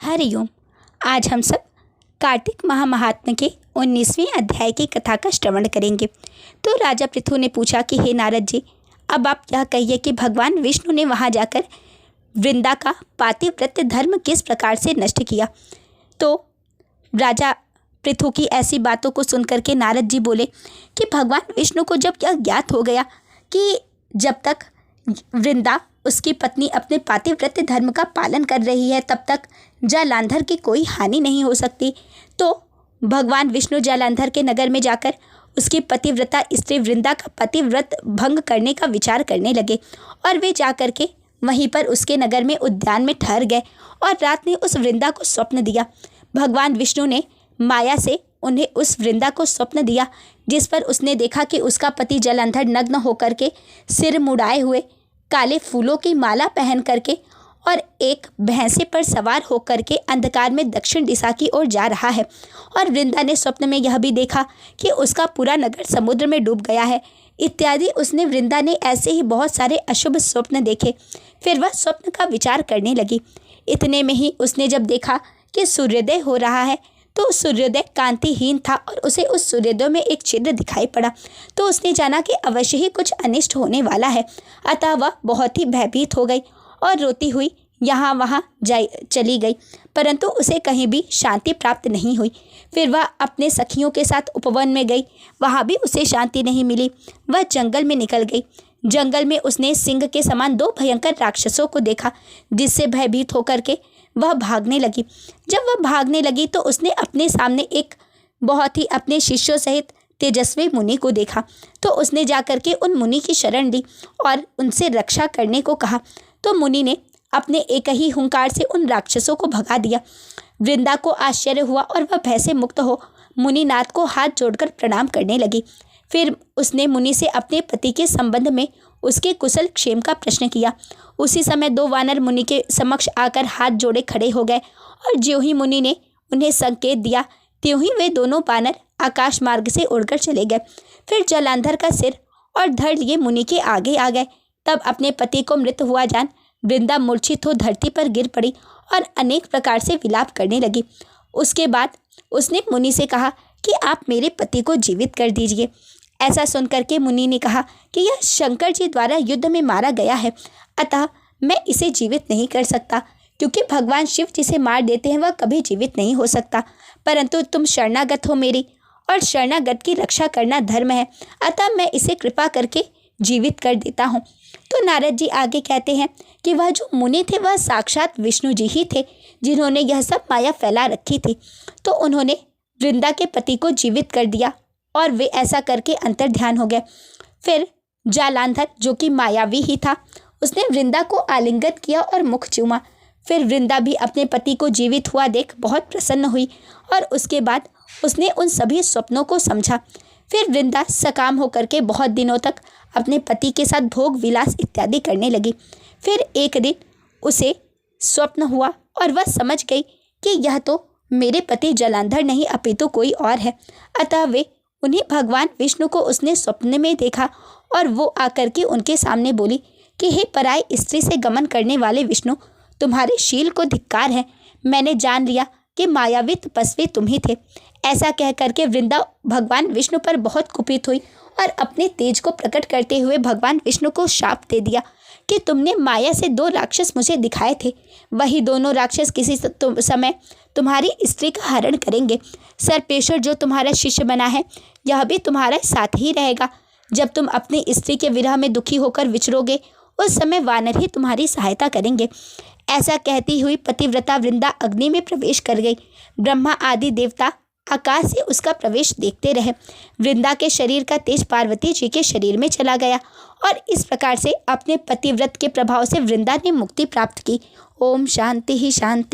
हरिओम। आज हम सब कार्तिक महात्म्य के 19वें अध्याय की कथा का श्रवण करेंगे। तो राजा पृथु ने पूछा कि हे नारद जी, अब आप यह कहिए कि भगवान विष्णु ने वहां जाकर वृंदा का पातिव्रत्य धर्म किस प्रकार से नष्ट किया। तो राजा पृथु की ऐसी बातों को सुनकर के नारद जी बोले कि भगवान विष्णु को जब यह ज्ञात हो गया कि जब तक वृंदा उसकी पत्नी अपने पातिव्रत्य धर्म का पालन कर रही है तब तक जालंधर की कोई हानि नहीं हो सकती, तो भगवान विष्णु जालंधर के नगर में जाकर उसकी पतिव्रता स्त्री वृंदा का पतिव्रत भंग करने का विचार करने लगे और वे जाकर के वहीं पर उसके नगर में उद्यान में ठहर गए और रात में उस वृंदा को स्वप्न दिया। भगवान विष्णु ने माया से उन्हें उस वृंदा को स्वप्न दिया जिस पर उसने देखा कि उसका पति जालंधर नग्न होकर के सिर मुड़ाए हुए काले फूलों की माला पहन करके और एक भैंसे पर सवार होकर के अंधकार में दक्षिण दिशा की ओर जा रहा है। और वृंदा ने स्वप्न में यह भी देखा कि उसका पूरा नगर समुद्र में डूब गया है इत्यादि। उसने वृंदा ने ऐसे ही बहुत सारे अशुभ स्वप्न देखे। फिर वह स्वप्न का विचार करने लगी। इतने में ही उसने जब देखा कि सूर्योदय हो रहा है तो सूर्योदय कांतिहीन था और उसे उस सूर्योदय में एक छिद्र दिखाई पड़ा। तो उसने जाना कि अवश्य ही कुछ अनिष्ट होने वाला है। अतः वह बहुत ही भयभीत हो गई और रोती हुई यहाँ वहाँ चली गई, परंतु उसे कहीं भी शांति प्राप्त नहीं हुई। फिर वह अपने सखियों के साथ उपवन में गई, वहाँ भी उसे शांति नहीं मिली। वह जंगल में निकल गई। जंगल में उसने सिंह के समान दो भयंकर राक्षसों को देखा जिससे भयभीत होकर के वह भागने लगी। जब वह भागने लगी तो उसने अपने सामने एक बहुत ही अपने शिष्यों सहित तेजस्वी मुनि को देखा। तो उसने जाकर के उन मुनि की शरण ली और उनसे रक्षा करने को कहा। तो मुनि ने अपने एक ही हुंकार से उन राक्षसों को भगा दिया। वृंदा को आश्चर्य हुआ और वह भय से मुक्त हो मुनिनाथ को हाथ जोड़कर प्रणाम करने लगी। फिर उसने मुनि से अपने पति के संबंध में उसके कुशल क्षेम का प्रश्न किया। उसी समय दो वानर मुनि के समक्ष आकर हाथ जोड़े खड़े हो गए और ज्यों ही मुनि ने उन्हें संकेत दिया त्यों ही वे दोनों वानर आकाश मार्ग से उड़कर चले गए। फिर जालंधर का सिर और धड़ लिए मुनि के आगे आ गए। तब अपने पति को मृत हुआ जान वृंदा मूर्छित हो धरती पर गिर पड़ी और अनेक प्रकार से विलाप करने लगी। उसके बाद उसने मुनि से कहा कि आप मेरे पति को जीवित कर दीजिए। ऐसा सुनकर के मुनि ने कहा कि यह शंकर जी द्वारा युद्ध में मारा गया है, अतः मैं इसे जीवित नहीं कर सकता, क्योंकि भगवान शिव जिसे मार देते हैं वह कभी जीवित नहीं हो सकता। परंतु तुम शरणागत हो मेरी, और शरणागत की रक्षा करना धर्म है, अतः मैं इसे कृपा करके जीवित कर देता हूँ। तो नारद जी आगे कहते हैं कि वह जो मुनि थे वह साक्षात विष्णु जी ही थे जिन्होंने यह सब माया फैला रखी थी। तो उन्होंने वृंदा के पति को जीवित कर दिया और वे ऐसा करके अंतर ध्यान हो गए। फिर जालंधर जो कि मायावी ही था उसने वृंदा को आलिंगन किया और मुख चूमा। फिर वृंदा भी अपने पति को जीवित हुआ देख बहुत प्रसन्न हुई और उसके बाद उसने उन सभी स्वप्नों को समझा। फिर वृंदा सकाम होकर के बहुत दिनों तक अपने पति के साथ भोग विलास इत्यादि करने लगी। फिर एक दिन उसे स्वप्न हुआ और वह समझ गई कि यह तो मेरे पति जालंधर नहीं अपितु कोई और है। अतः वे उन्हीं भगवान विष्णु को उसने स्वप्न में देखा और वो आकर के उनके सामने बोली कि हे पराई स्त्री से गमन करने वाले विष्णु, तुम्हारे शील को धिक्कार है। मैंने जान लिया कि मायावी तपस्वी तुम ही थे। ऐसा कह करके वृंदा भगवान विष्णु पर बहुत कुपित हुई और अपने तेज को प्रकट करते हुए भगवान विष्णु को शाप दे दिया कि तुमने माया से दो राक्षस मुझे दिखाए थे, वही दोनों राक्षस किसी समय तुम्हारी स्त्री का हरण करेंगे। सर्पेश्वर जो तुम्हारा शिष्य बना है यह भी तुम्हारा साथ ही रहेगा। जब तुम अपनी स्त्री के विरह में दुखी होकर विचरोगे उस समय वानर ही तुम्हारी सहायता करेंगे। ऐसा कहती हुई पतिव्रता वृंदा अग्नि में प्रवेश कर गई। ब्रह्मा आदि देवता आकाश से उसका प्रवेश देखते रहे। वृंदा के शरीर का तेज पार्वती जी के शरीर में चला गया और इस प्रकार से अपने पतिव्रत के प्रभाव से वृंदा ने मुक्ति प्राप्त की। ओम शांति ही शांति।